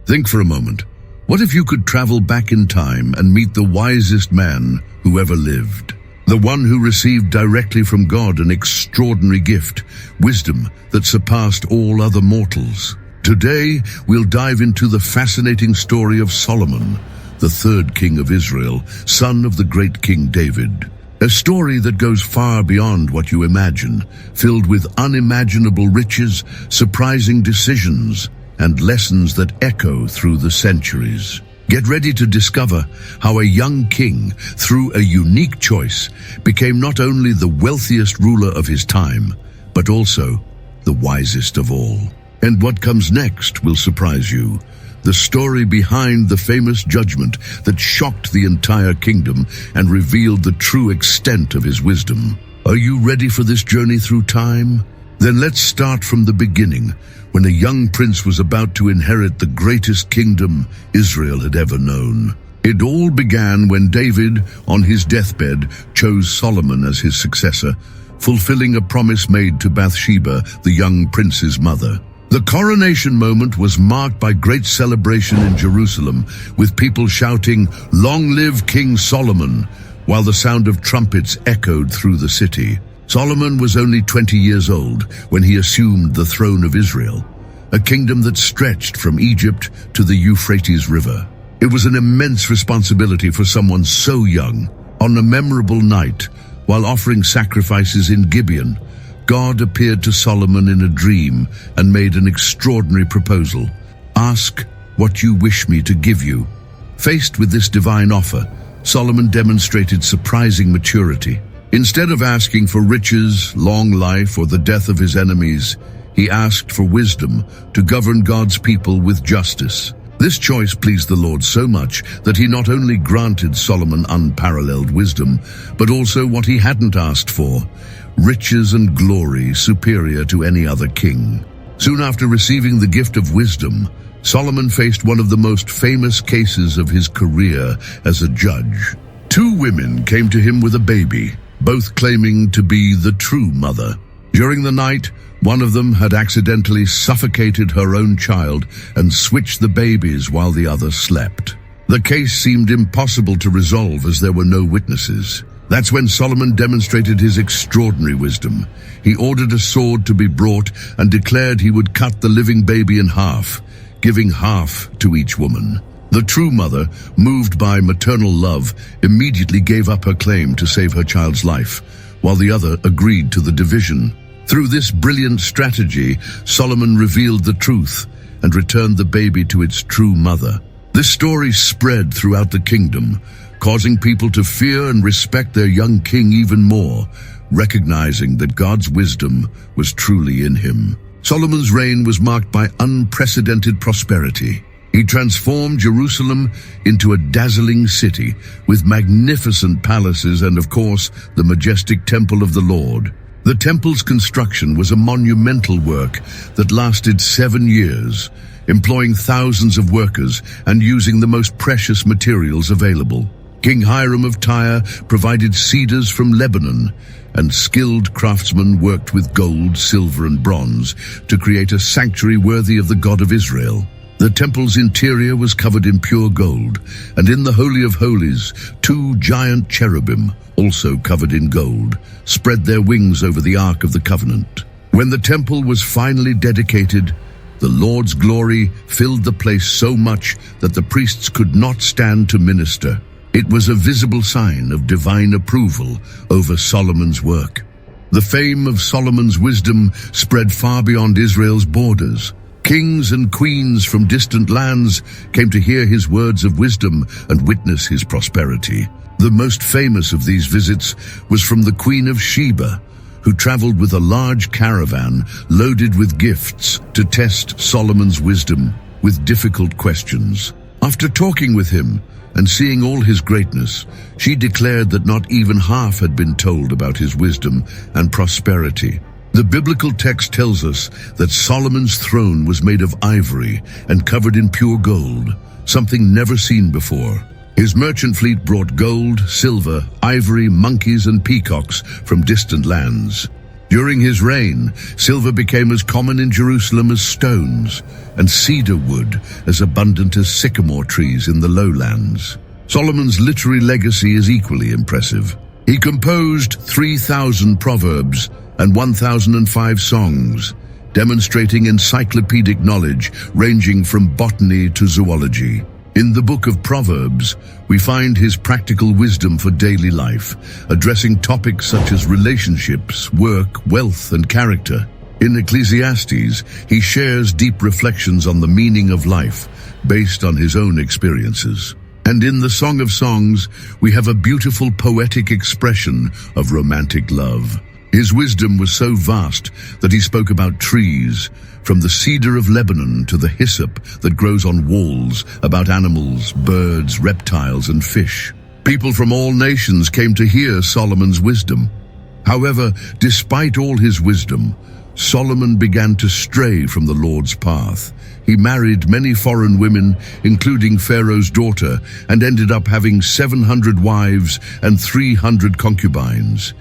Think for a moment. What if you could travel back in time and meet the wisest man who ever lived? The one who received directly from God an extraordinary gift, wisdom that surpassed all other mortals. Today, we'll dive into the fascinating story of Solomon, the third king of Israel, son of the great King David. A story that goes far beyond what you imagine, filled with unimaginable riches, surprising decisions, and lessons that echo through the centuries. Get ready to discover how a young king, through a unique choice, became not only the wealthiest ruler of his time, but also the wisest of all. And what comes next will surprise you. The story behind the famous judgment that shocked the entire kingdom and revealed the true extent of his wisdom. Are you ready for this journey through time? Then let's start from the beginning, when a young prince was about to inherit the greatest kingdom Israel had ever known. It all began when David, on his deathbed, chose Solomon as his successor, fulfilling a promise made to Bathsheba, the young prince's mother. The coronation moment was marked by great celebration in Jerusalem, with people shouting, "Long live King Solomon," while the sound of trumpets echoed through the city. Solomon was only 20 years old when he assumed the throne of Israel, a kingdom that stretched from Egypt to the Euphrates River. It was an immense responsibility for someone so young. On a memorable night, while offering sacrifices in Gibeon, God appeared to Solomon in a dream and made an extraordinary proposal. "Ask what you wish me to give you." Faced with this divine offer, Solomon demonstrated surprising maturity. Instead of asking for riches, long life, or the death of his enemies, he asked for wisdom to govern God's people with justice. This choice pleased the Lord so much that he not only granted Solomon unparalleled wisdom, but also what he hadn't asked for, riches and glory superior to any other king. Soon after receiving the gift of wisdom, Solomon faced one of the most famous cases of his career as a judge. Two women came to him with a baby, both claiming to be the true mother. During the night, one of them had accidentally suffocated her own child and switched the babies while the other slept. The case seemed impossible to resolve as there were no witnesses. That's when Solomon demonstrated his extraordinary wisdom. He ordered a sword to be brought and declared he would cut the living baby in half, giving half to each woman. The true mother, moved by maternal love, immediately gave up her claim to save her child's life, while the other agreed to the division. Through this brilliant strategy, Solomon revealed the truth and returned the baby to its true mother. This story spread throughout the kingdom, causing people to fear and respect their young king even more, recognizing that God's wisdom was truly in him. Solomon's reign was marked by unprecedented prosperity. He transformed Jerusalem into a dazzling city with magnificent palaces and, of course, the majestic temple of the Lord. The temple's construction was a monumental work that lasted 7 years, employing thousands of workers and using the most precious materials available. King Hiram of Tyre provided cedars from Lebanon, and skilled craftsmen worked with gold, silver, and bronze to create a sanctuary worthy of the God of Israel. The temple's interior was covered in pure gold, and in the Holy of Holies, 2 giant cherubim, also covered in gold, spread their wings over the Ark of the Covenant. When the temple was finally dedicated, the Lord's glory filled the place so much that the priests could not stand to minister. It was a visible sign of divine approval over Solomon's work. The fame of Solomon's wisdom spread far beyond Israel's borders. Kings and queens from distant lands came to hear his words of wisdom and witness his prosperity. The most famous of these visits was from the Queen of Sheba, who traveled with a large caravan loaded with gifts to test Solomon's wisdom with difficult questions. After talking with him and seeing all his greatness, she declared that not even half had been told about his wisdom and prosperity. The biblical text tells us that Solomon's throne was made of ivory and covered in pure gold, something never seen before. His merchant fleet brought gold, silver, ivory, monkeys, and peacocks from distant lands. During his reign, silver became as common in Jerusalem as stones, and cedar wood as abundant as sycamore trees in the lowlands. Solomon's literary legacy is equally impressive. He composed 3,000 proverbs and 1,005 songs, demonstrating encyclopedic knowledge ranging from botany to zoology. In the book of Proverbs, we find his practical wisdom for daily life, addressing topics such as relationships, work, wealth, and character. In Ecclesiastes, he shares deep reflections on the meaning of life based on his own experiences. And in the Song of Songs, we have a beautiful poetic expression of romantic love. His wisdom was so vast that he spoke about trees, from the cedar of Lebanon to the hyssop that grows on walls, about animals, birds, reptiles, and fish. People from all nations came to hear Solomon's wisdom. However, despite all his wisdom, Solomon began to stray from the Lord's path. He married many foreign women, including Pharaoh's daughter, and ended up having 700 wives and 300 concubines.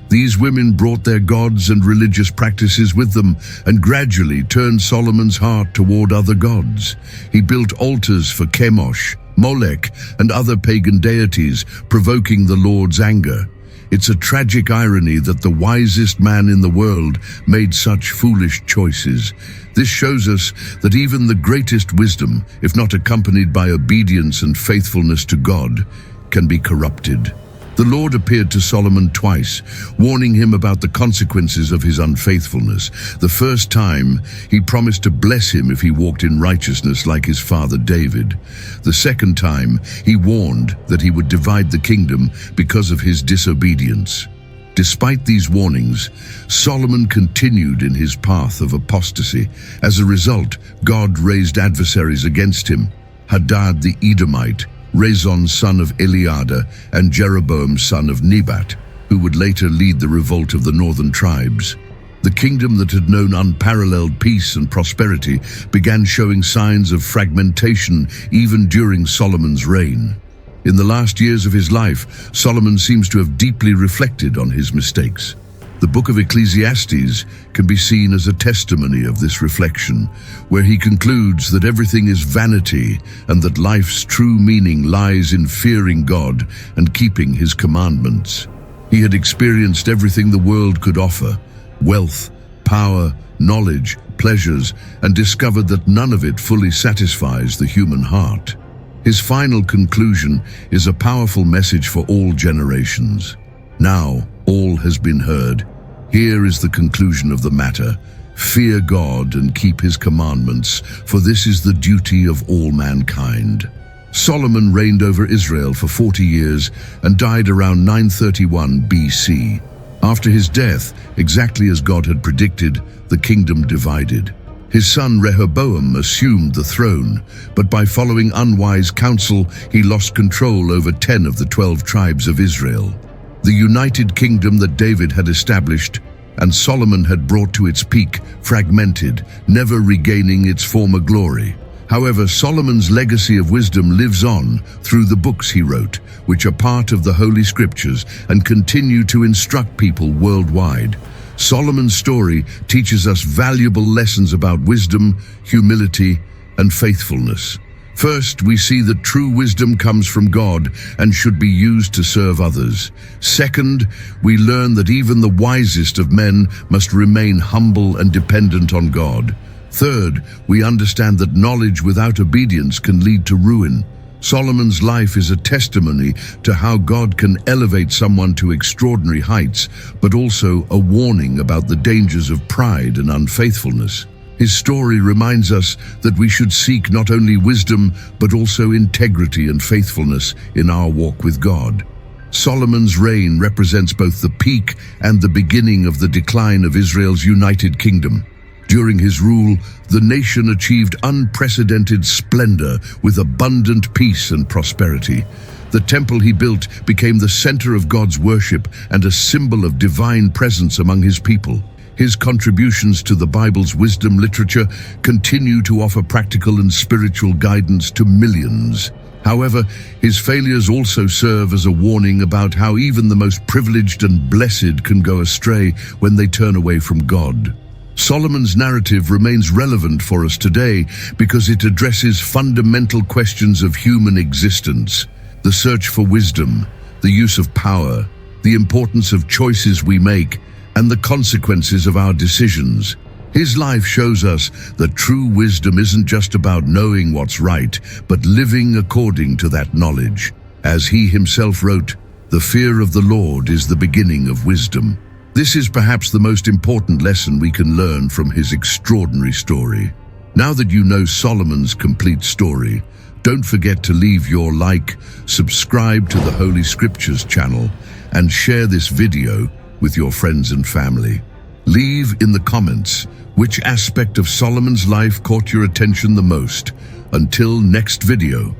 These women brought their gods and religious practices with them and gradually turned Solomon's heart toward other gods. He built altars for Chemosh, Molech, and other pagan deities, provoking the Lord's anger. It's a tragic irony that the wisest man in the world made such foolish choices. This shows us that even the greatest wisdom, if not accompanied by obedience and faithfulness to God, can be corrupted. The Lord appeared to Solomon twice, warning him about the consequences of his unfaithfulness. The first time, he promised to bless him if he walked in righteousness like his father David. The second time, he warned that he would divide the kingdom because of his disobedience. Despite these warnings, Solomon continued in his path of apostasy. As a result, God raised adversaries against him: Hadad the Edomite, Rezon son of Eliada, and Jeroboam son of Nebat, who would later lead the revolt of the northern tribes. The kingdom that had known unparalleled peace and prosperity began showing signs of fragmentation even during Solomon's reign. In the last years of his life, Solomon seems to have deeply reflected on his mistakes. The book of Ecclesiastes can be seen as a testimony of this reflection, where he concludes that everything is vanity and that life's true meaning lies in fearing God and keeping his commandments. He had experienced everything the world could offer: wealth, power, knowledge, pleasures, and discovered that none of it fully satisfies the human heart. His final conclusion is a powerful message for all generations. Now, all has been heard. Here is the conclusion of the matter: fear God and keep his commandments, for this is the duty of all mankind. Solomon reigned over Israel for 40 years and died around 931 BC. After his death, exactly as God had predicted, the kingdom divided. His son Rehoboam assumed the throne, but by following unwise counsel, he lost control over 10 of the 12 tribes of Israel. The united kingdom that David had established and Solomon had brought to its peak fragmented, never regaining its former glory. However, Solomon's legacy of wisdom lives on through the books he wrote, which are part of the Holy Scriptures and continue to instruct people worldwide. Solomon's story teaches us valuable lessons about wisdom, humility, and faithfulness. First, we see that true wisdom comes from God and should be used to serve others. Second, we learn that even the wisest of men must remain humble and dependent on God. Third, we understand that knowledge without obedience can lead to ruin. Solomon's life is a testimony to how God can elevate someone to extraordinary heights, but also a warning about the dangers of pride and unfaithfulness. His story reminds us that we should seek not only wisdom, but also integrity and faithfulness in our walk with God. Solomon's reign represents both the peak and the beginning of the decline of Israel's united kingdom. During his rule, the nation achieved unprecedented splendor with abundant peace and prosperity. The temple he built became the center of God's worship and a symbol of divine presence among his people. His contributions to the Bible's wisdom literature continue to offer practical and spiritual guidance to millions. However, his failures also serve as a warning about how even the most privileged and blessed can go astray when they turn away from God. Solomon's narrative remains relevant for us today because it addresses fundamental questions of human existence: the search for wisdom, the use of power, the importance of choices we make, and the consequences of our decisions. His life shows us that true wisdom isn't just about knowing what's right, but living according to that knowledge. As he himself wrote, "The fear of the Lord is the beginning of wisdom." This is perhaps the most important lesson we can learn from his extraordinary story. Now that you know Solomon's complete story, don't forget to leave your like, subscribe to the Holy Scriptures channel, and share this video with your friends and family. Leave in the comments which aspect of Solomon's life caught your attention the most. Until next video.